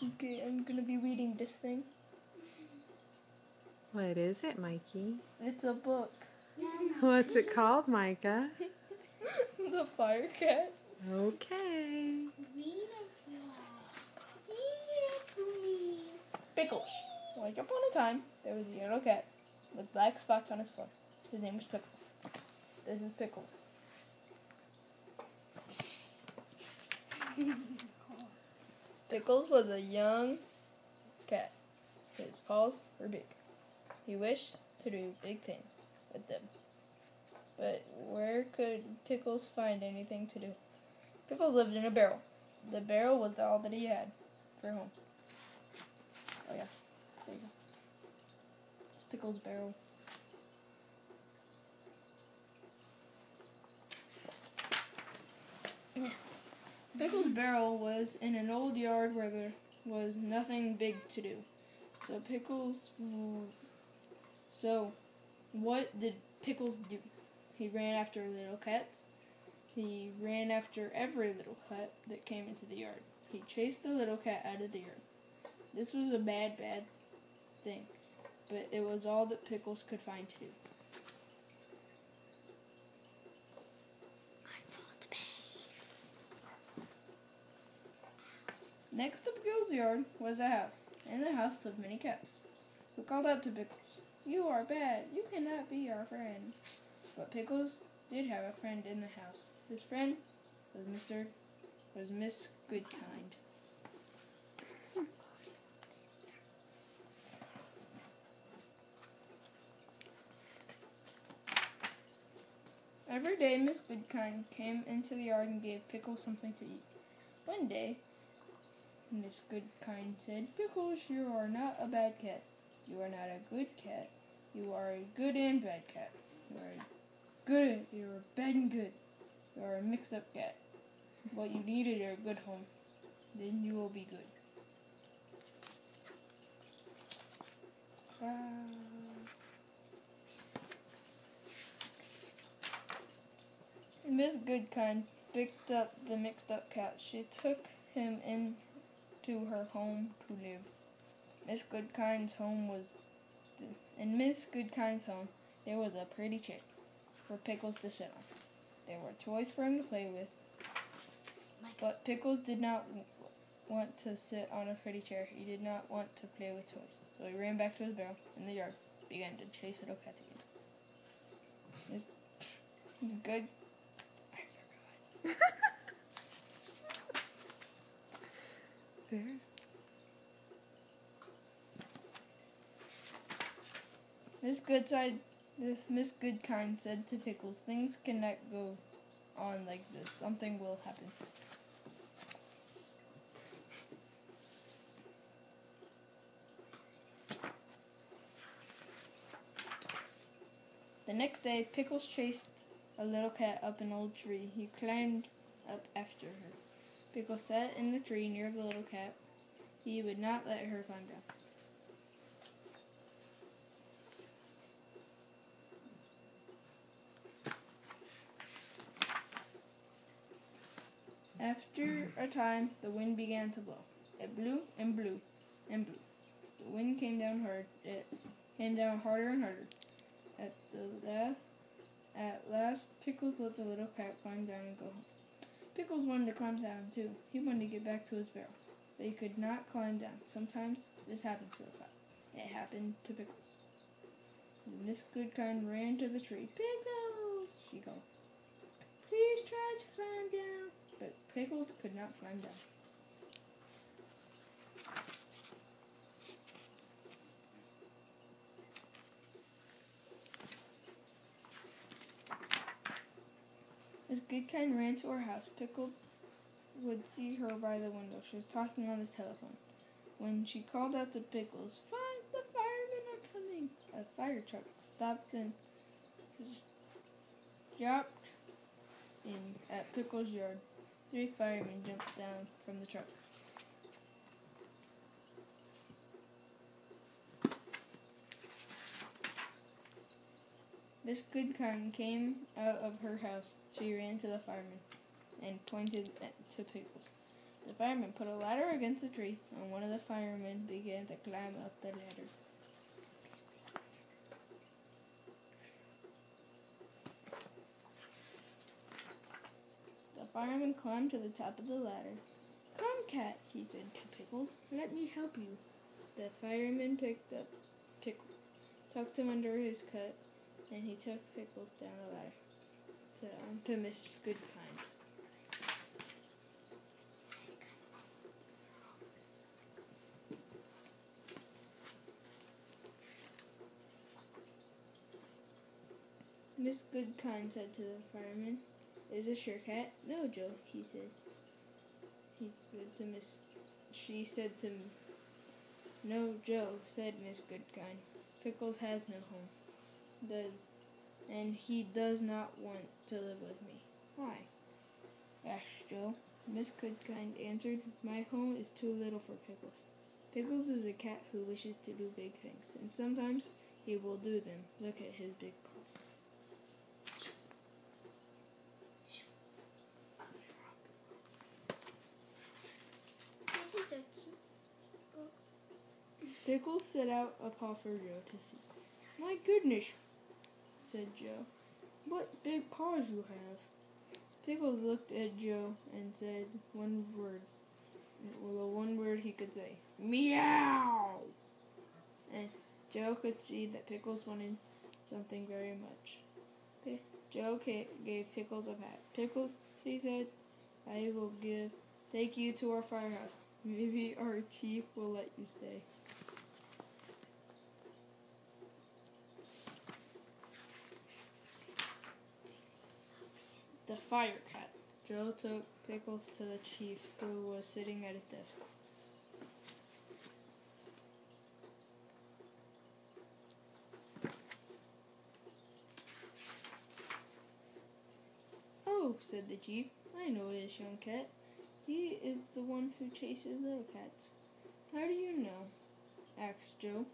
Okay, I'm gonna be reading this thing. What is it, Mikey? It's a book. What's it called, Micah? The Fire Cat. Okay. Pickles. Once upon a time, there was a yellow cat with black spots on his fur. His name was Pickles. This is Pickles. Pickles was a young cat. His paws were big. He wished to do big things with them. But where could Pickles find anything to do? Pickles lived in a barrel. The barrel was all that he had for home. Oh yeah, there you go. It's Pickles' barrel. Pickles' barrel was in an old yard where there was nothing big to do. So what did Pickles do? He ran after little cats. He ran after every little cat that came into the yard. He chased the little cat out of the yard. This was a bad thing, but it was all that Pickles could find to do. Next to Pickles' yard was a house. In the house lived many cats, who called out to Pickles, "You are bad. You cannot be our friend." But Pickles did have a friend in the house. This friend was Miss Goodkind. Every day, Miss Goodkind came into the yard and gave Pickles something to eat. One day, Miss Goodkind said, "Pickles, you are not a bad cat. You are not a good cat. You are a good and bad cat. You are bad and good. You are a mixed-up cat. What you need is a good home. Then you will be good." Miss Goodkind picked up the mixed-up cat. She took him into her home to live. In Miss Goodkind's home, there was a pretty chair for Pickles to sit on. There were toys for him to play with, but Pickles did not want to sit on a pretty chair. He did not want to play with toys, so he ran back to his barrel in the yard, began to chase little cats again. He's good. Miss Goodkind said to Pickles, "Things cannot go on like this. Something will happen." The next day, Pickles chased a little cat up an old tree. He climbed up after her. Pickles sat in the tree near the little cat. He would not let her climb down. After a time, the wind began to blow. It blew and blew and blew. The wind came down hard. It came down harder and harder. At last, Pickles let the little cat climb down and go home. Pickles wanted to climb down too. He wanted to get back to his barrel, but he could not climb down. Sometimes this happens to a cat. It happened to Pickles. Miss Goodkind ran to the tree. "Pickles!" she called. "Please try to climb down." But Pickles could not climb down. Miss Goodkind ran to her house. Pickles would see her by the window. She was talking on the telephone. When she called out to Pickles, "The firemen are coming!" A fire truck stopped in at Pickles' yard. 3 firemen jumped down from the truck. Miss Goodkind came out of her house. She ran to the firemen and pointed to Pickles. The fireman put a ladder against the tree, and one of the firemen began to climb up the ladder. The fireman climbed to the top of the ladder. "Come, Cat," he said to Pickles. "Let me help you." The fireman picked up Pickles, tucked him under his coat, and he took Pickles down the ladder to Miss Goodkind. Miss Goodkind said to the fireman, "Is this your cat?" "No, Joe," he said. She said to "No, Joe," said Miss Goodkind. "Pickles has no home. And he does not want to live with me." "Why?" asked Joe. Miss Goodkind answered, "My home is too little for Pickles. Pickles is a cat who wishes to do big things, and sometimes he will do them. Look at his big paws." Pickles set out a paw for Joe to see. "My goodness," said Joe, "what big paws you have." Pickles looked at Joe and said one word, the one word he could say, "Meow!" And Joe could see that Pickles wanted something very much. Joe gave Pickles a pat. "Pickles," she said, "I will take you to our firehouse. Maybe our chief will let you stay." The fire cat. Joe took Pickles to the chief, who was sitting at his desk. "Oh," said the chief, "I know this young cat. He is the one who chases little cats." "How do you know?" asked Joe.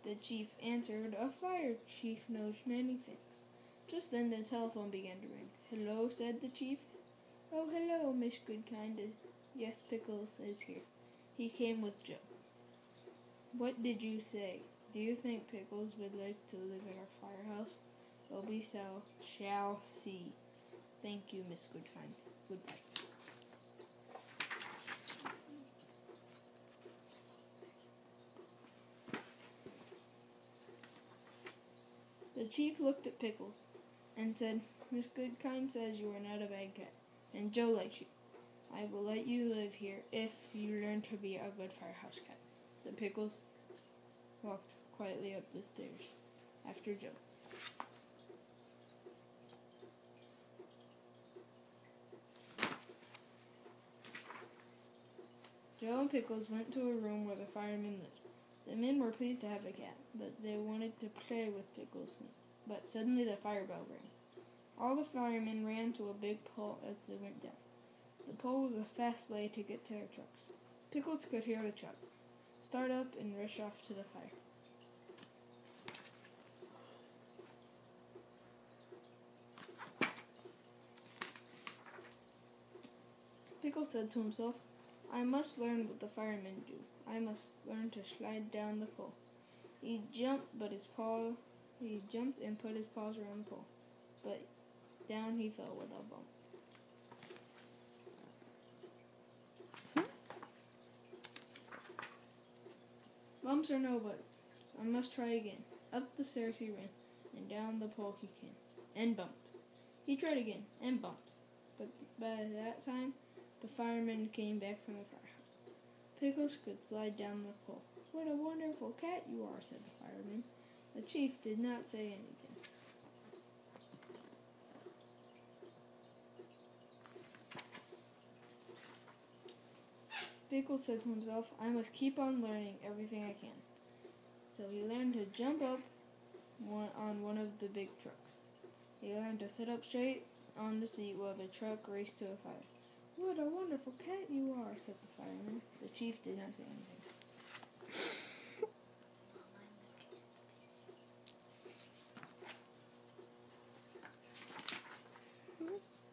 The chief answered, "A fire chief knows many things." Just then the telephone began to ring. "Hello," said the chief. "Oh, hello, Miss Goodkind. Yes, Pickles is here. He came with Joe." "What did you say? Do you think Pickles would like to live at our firehouse?" "Oh, we shall see. Thank you, Miss Goodkind. Goodbye." The chief looked at Pickles and said, "Miss Goodkind says you are not a bad cat, and Joe likes you. I will let you live here if you learn to be a good firehouse cat." The Pickles walked quietly up the stairs after Joe. Joe and Pickles went to a room where the firemen lived. The men were pleased to have a cat, but they wanted to play with Pickles. But suddenly the fire bell rang. All the firemen ran to a big pole as they went down. The pole was a fast way to get to their trucks. Pickles could hear the trucks start up and rush off to the fire. Pickles said to himself, "I must learn what the firemen do. I must learn to slide down the pole." He jumped and put his paws around the pole, but down he fell with a bump. Bumps are no buts. I must try again. Up the stairs he ran, and down the pole he came, and bumped. He tried again, and bumped. But by that time, the firemen came back from the firehouse. Pickles could slide down the pole. "What a wonderful cat you are," said the fireman. The chief did not say anything. Pickles said to himself, "I must keep on learning everything I can." So he learned to jump up on one of the big trucks. He learned to sit up straight on the seat while the truck raced to a fire. "What a wonderful cat you are," said the fireman. The chief did not say anything.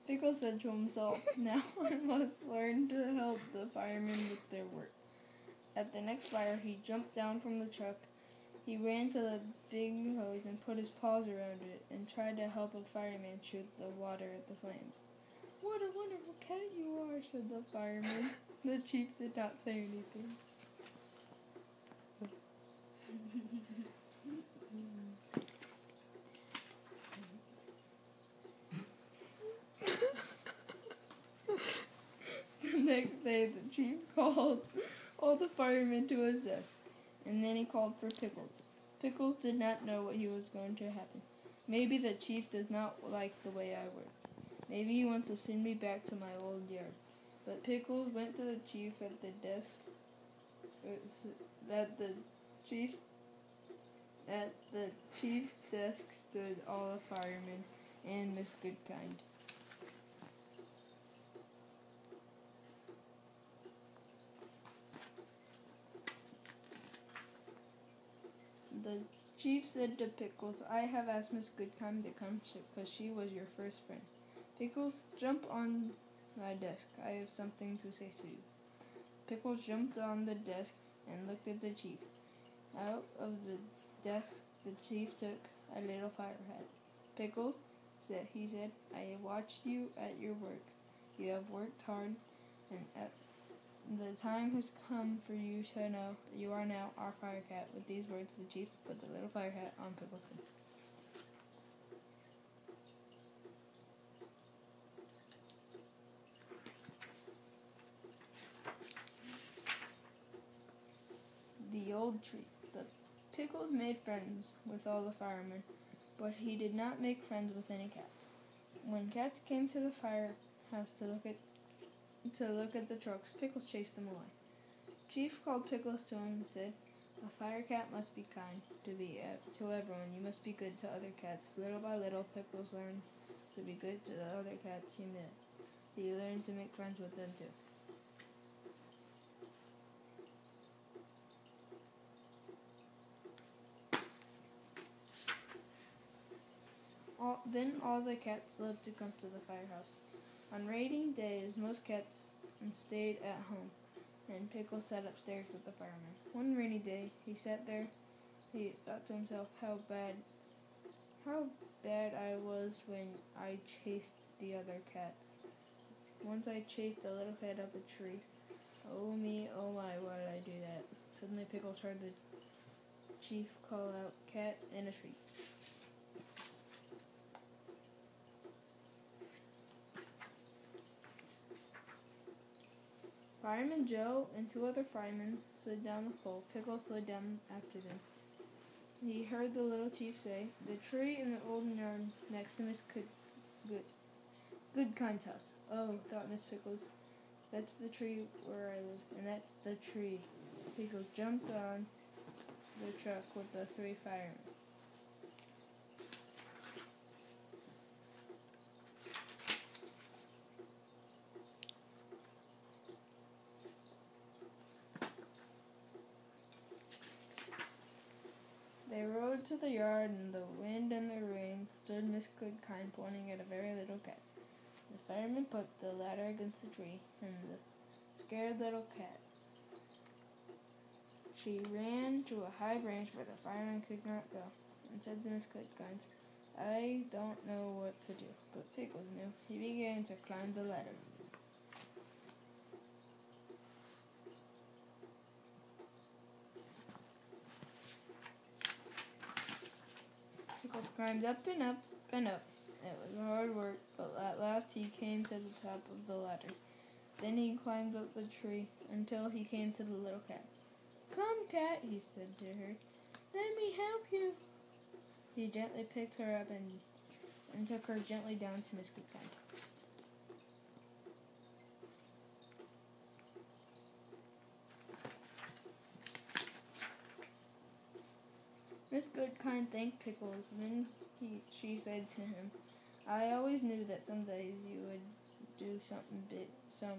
Pickles Pickles said to himself, now I must learn to help the firemen with their work. At the next fire, he jumped down from the truck. He ran to the big hose and put his paws around it and tried to help a fireman shoot the water at the flames. What a wonderful cat you are, said the fireman. The chief did not say anything. The next day, the chief called all the firemen to his desk, and then he called for Pickles. Pickles did not know what he was going to happen. Maybe the chief does not like the way I work. Maybe he wants to send me back to my old yard. But Pickles went to the chief at the desk. At the chief's desk stood all the firemen and Miss Goodkind. The chief said to Pickles, I have asked Miss Goodkind to come because she was your first friend. Pickles, jump on my desk. I have something to say to you. Pickles jumped on the desk and looked at the chief. Out of the desk, the chief took a little fire hat. Pickles, he said, I have watched you at your work. You have worked hard, and the time has come for you to know that you are now our fire cat. With these words, the chief put the little fire hat on Pickles' head. The old tree. The Pickles made friends with all the firemen, but he did not make friends with any cats. When cats came to the firehouse to look at the trucks, Pickles chased them away. Chief called Pickles to him and said, a fire cat must be kind to everyone. You must be good to other cats. Little by little, Pickles learned to be good to the other cats he met. He learned to make friends with them too. Then all the cats lived to come to the firehouse. On rainy days, most cats stayed at home, and Pickles sat upstairs with the firemen. One rainy day, he sat there. He thought to himself how bad I was when I chased the other cats. Once I chased a little cat up a tree. Oh me, oh my, why did I do that? Suddenly Pickles heard the chief call out, cat in a tree. Fireman Joe and two other firemen slid down the pole. Pickles slid down after them. He heard the little chief say, the tree in the old yard next to Miss Goodkind's house. Oh, thought Miss Pickles, that's the tree where I live, and that's the tree. Pickles jumped on the truck with the three firemen. They rode to the yard, and the wind and the rain stood Miss Goodkind pointing at a very little cat. The fireman put the ladder against the tree, and the scared little cat. She ran to a high branch where the fireman could not go, and said to Miss Goodkind, I don't know what to do. But Pickles knew. He began to climb the ladder. Pickles climbed up and up and up. It was hard work, but at last he came to the top of the ladder. Then he climbed up the tree until he came to the little cat. Come, cat, he said to her. Let me help you. He gently picked her up and took her gently down to Miss Goodkind. Miss Goodkind thanked Pickles. Then she said to him, I always knew that some days you would do some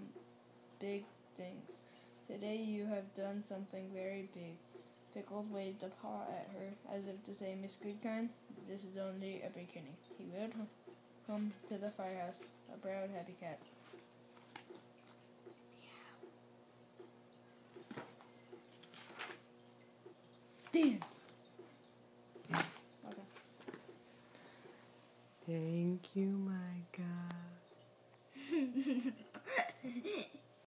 big things. Today you have done something very big. Pickles waved a paw at her, as if to say, Miss Goodkind, this is only a beginning. He wheeled Welcome to the firehouse, a proud happy cat. Damn. Okay. Thank you, Micah.